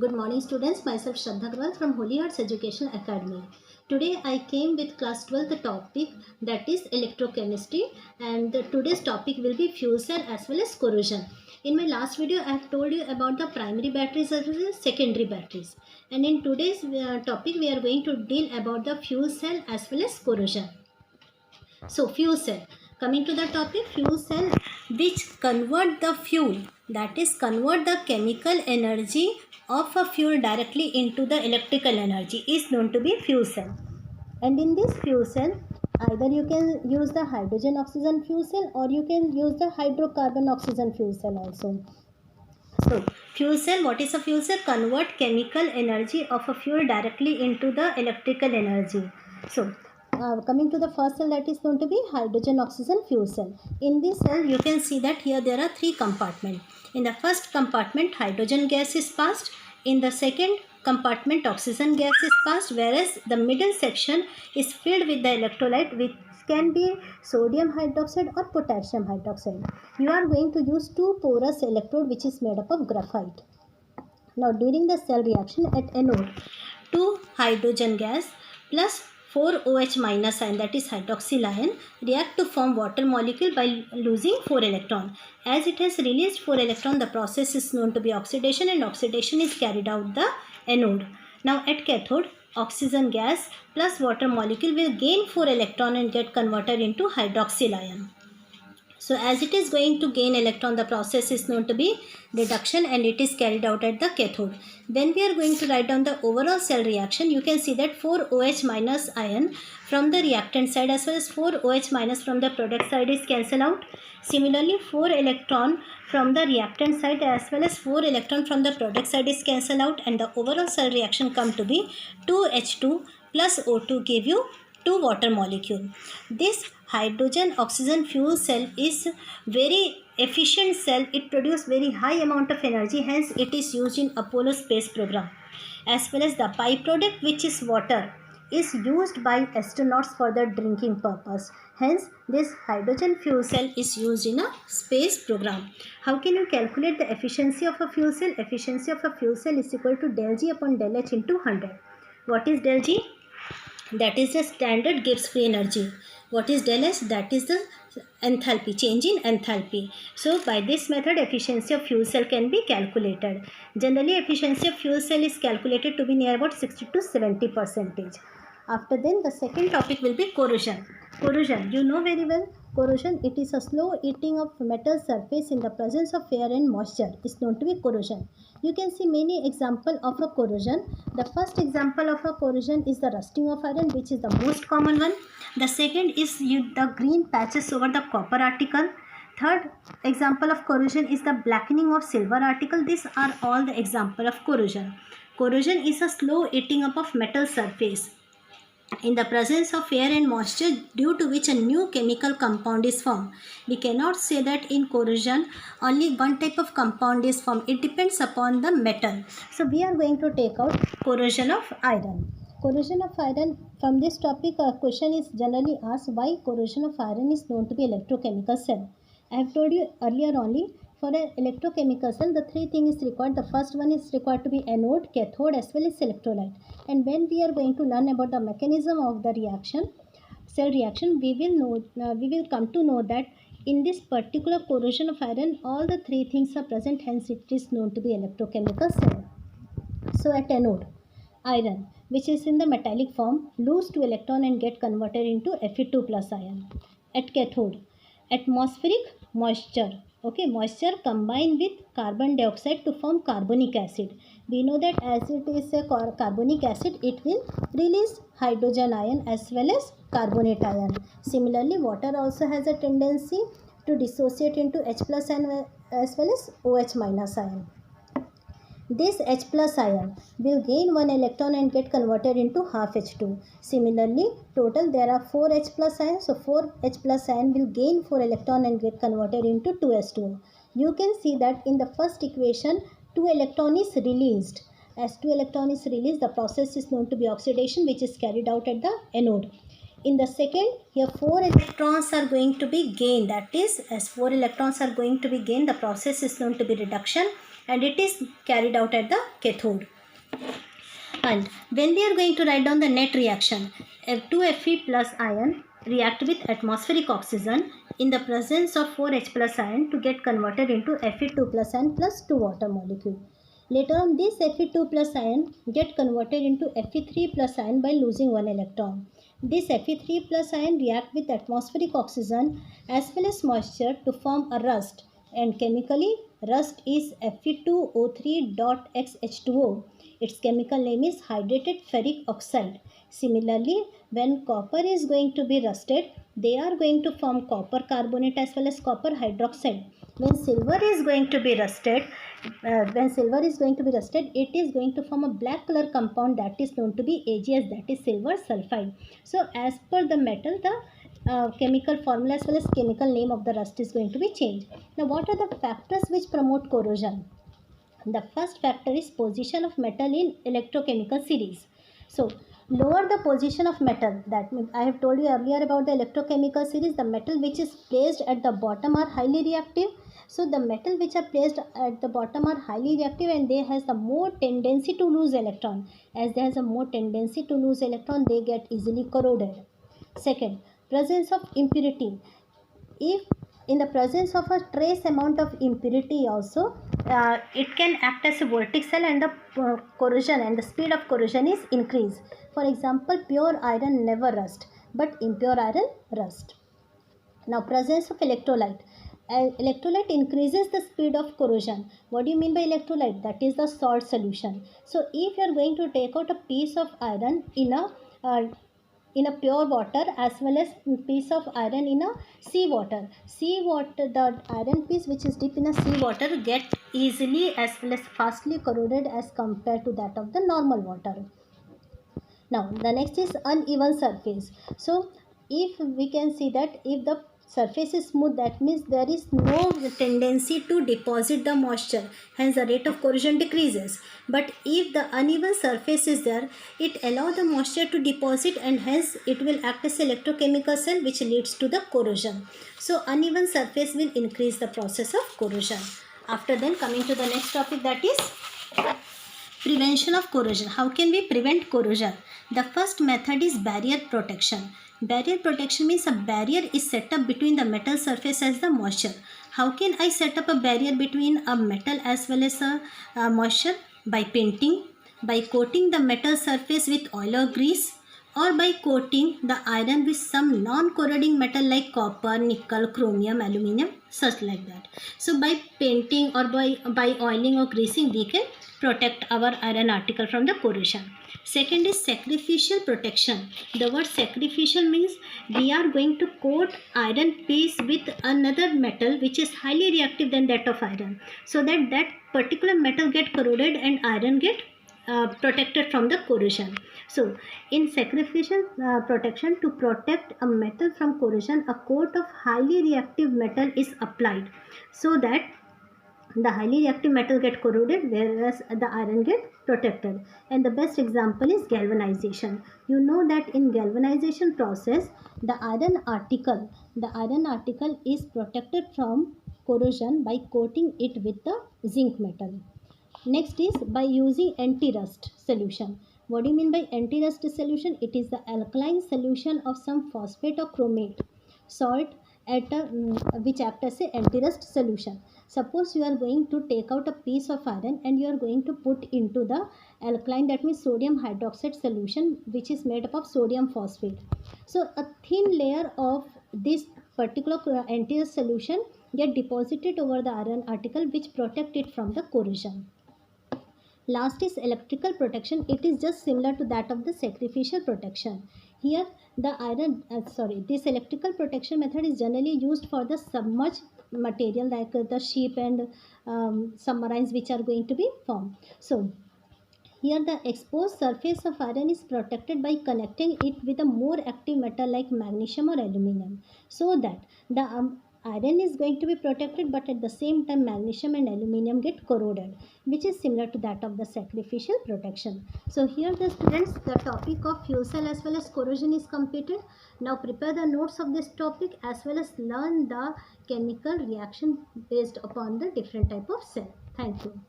Good morning students, myself Shraddha Agrawal from Holy Hearts Education Academy. Today I came with class 12th topic, that is electrochemistry, and today's topic will be fuel cell as well as corrosion. In my last video I have told you about the primary batteries as well as secondary batteries, and in today's topic we are going to deal about the fuel cell as well as corrosion. So fuel cell. Coming to the topic, fuel cell which convert the fuel, that is convert the chemical energy of a fuel directly into the electrical energy, is known to be fuel cell. And in this fuel cell, either you can use the hydrogen oxygen fuel cell or you can use the hydrocarbon oxygen fuel cell also. So fuel cell, what is a fuel cell? Convert chemical energy of a fuel directly into the electrical energy. So coming to the first cell, that is going to be hydrogen oxygen fuel cell. In this cell you can see that here there are three compartments. In the first compartment hydrogen gas is passed. In the second compartment oxygen gas is passed, whereas the middle section is filled with the electrolyte which can be sodium hydroxide or potassium hydroxide. You are going to use two porous electrode which is made up of graphite. Now during the cell reaction at anode, 2 hydrogen gas plus 4 OH minus ion, that is hydroxyl ion, react to form water molecule by losing 4 electron. As it has released 4 electron, the process is known to be oxidation, and oxidation is carried out the anode. Now at cathode, oxygen gas plus water molecule will gain 4 electron and get converted into hydroxyl ion. So as it is going to gain electron, the process is known to be reduction and it is carried out at the cathode. When we are going to write down the overall cell reaction, you can see that 4 OH minus ion from the reactant side as well as 4 OH minus from the product side is cancelled out. Similarly, 4 electron from the reactant side as well as 4 electron from the product side is cancelled out, and the overall cell reaction come to be 2H2 plus O2 give you 2 water molecule. This hydrogen oxygen fuel cell is very efficient cell. It produces very high amount of energy, hence it is used in Apollo space program. As well as the byproduct, which is water, is used by astronauts for the drinking purpose. Hence this hydrogen fuel cell is used in a space program. How can you calculate the efficiency of a fuel cell? Efficiency of a fuel cell is equal to del G upon del H into 100. What is del G? That is the standard Gibbs free energy. What is del S? That is the enthalpy, change in enthalpy. So by this method efficiency of fuel cell can be calculated. Generally efficiency of fuel cell is calculated to be near about 60 to 70%. After then the second topic will be corrosion. Corrosion, you know very well. Corrosion, it is a slow eating of metal surface in the presence of air and moisture, is known to be corrosion. You can see many examples of a corrosion. The first example of a corrosion is the rusting of iron, which is the most common one. The second is the green patches over the copper article. Third example of corrosion is the blackening of silver article. These are all the example of corrosion. Corrosion is a slow eating up of metal surface in the presence of air and moisture, due to which a new chemical compound is formed. We cannot say that in corrosion only one type of compound is formed. It depends upon the metal. So we are going to take out corrosion of iron. Corrosion of iron, from this topic a question is generally asked, why corrosion of iron is known to be electrochemical cell. I have told you earlier only, for an electrochemical cell, the three things is required. The first one is required to be anode, cathode as well as electrolyte. And when we are going to learn about the mechanism of the reaction, cell reaction, we will come to know that in this particular corrosion of iron, all the three things are present. Hence, it is known to be electrochemical cell. So at anode, iron, which is in the metallic form, lose 2 electron and get converted into Fe2 plus ion. At cathode, atmospheric moisture. Okay, moisture combined with carbon dioxide to form carbonic acid. We know that as it is a carbonic acid, it will release hydrogen ion as well as carbonate ion. Similarly, water also has a tendency to dissociate into H plus ion as well as OH minus ion. This H plus ion will gain 1 electron and get converted into half H2. Similarly, total there are 4 H plus ions. So 4 H plus ion will gain 4 electron and get converted into 2S2. You can see that in the first equation 2 electron is released. As 2 electron is released, the process is known to be oxidation, which is carried out at the anode. In the second, here 4 electrons are going to be gained. That is, as 4 electrons are going to be gained, the process is known to be reduction. and it is carried out at the cathode. And when we are going to write down the net reaction, F2Fe plus ion react with atmospheric oxygen in the presence of 4H plus ion to get converted into Fe2 plus ion plus 2 water molecule. Later on, this Fe2 plus ion get converted into Fe3 plus ion by losing one electron. This Fe3 plus ion react with atmospheric oxygen as well as moisture to form a rust, and chemically rust is Fe2O3.XH2O. Its chemical name is hydrated ferric oxide. Similarly, when copper is going to be rusted, they are going to form copper carbonate as well as copper hydroxide. When silver is going to be rusted, it is going to form a black color compound that is known to be AgS, that is silver sulfide. So as per the metal, the chemical formula as well as chemical name of the rust is going to be changed. Now, what are the factors which promote corrosion? The first factor is position of metal in electrochemical series. So, lower the position of metal, that means I have told you earlier about the electrochemical series, the metal which is placed at the bottom are highly reactive. So, the metal which are placed at the bottom are highly reactive and they has the more tendency to lose electron. As they has a more tendency to lose electron, they get easily corroded. Second, presence of impurity. If in the presence of a trace amount of impurity also, it can act as a vortex cell and the corrosion and the speed of corrosion is increased. For example, pure iron never rust, but impure iron rust. Now, presence of electrolyte. Electrolyte increases the speed of corrosion. What do you mean by electrolyte? That is the salt solution. So, if you are going to take out a piece of iron in a pure water as well as piece of iron in a sea water, the iron piece which is deep in a sea water get easily as well as fastly corroded as compared to that of the normal water. Now, the next is uneven surface. So, if we can see that if the surface is smooth, that means there is no tendency to deposit the moisture, hence the rate of corrosion decreases. But if the uneven surface is there, it allows the moisture to deposit and hence it will act as electrochemical cell which leads to the corrosion. So, uneven surface will increase the process of corrosion. After then, coming to the next topic, that is prevention of corrosion. How can we prevent corrosion? The first method is barrier protection. Barrier protection means a barrier is set up between the metal surface as the moisture. How can I set up a barrier between a metal as well as a moisture? By painting, by coating the metal surface with oil or grease, or by coating the iron with some non-corroding metal like copper, nickel, chromium, aluminium, such like that. So by painting or by oiling or greasing, we can protect our iron article from the corrosion. Second is sacrificial protection. The word sacrificial means we are going to coat iron piece with another metal which is highly reactive than that of iron, so that that particular metal get corroded and iron get protected from the corrosion. So, in sacrificial protection, to protect a metal from corrosion, a coat of highly reactive metal is applied so that the highly reactive metal get corroded whereas the iron get protected. And the best example is galvanization. You know that in galvanization process, the iron article is protected from corrosion by coating it with the zinc metal. Next is by using anti-rust solution. What do you mean by anti-rust solution? It is the alkaline solution of some phosphate or chromate salt at a, which act as a anti-rust solution. Suppose you are going to take out a piece of iron and you are going to put into the alkaline, that means sodium hydroxide solution, which is made up of sodium phosphate. So a thin layer of this particular anti-rust solution get deposited over the iron article which protect it from the corrosion. Last is electrical protection. It is just similar to that of the sacrificial protection. Here the this electrical protection method is generally used for the submerged material like the ship and submarines which are going to be formed. So here the exposed surface of iron is protected by connecting it with a more active metal like magnesium or aluminum, so that the iron is going to be protected, but at the same time magnesium and aluminum get corroded, which is similar to that of the sacrificial protection. So here the students, the topic of fuel cell as well as corrosion is completed. Now prepare the notes of this topic as well as learn the chemical reaction based upon the different type of cell. Thank you.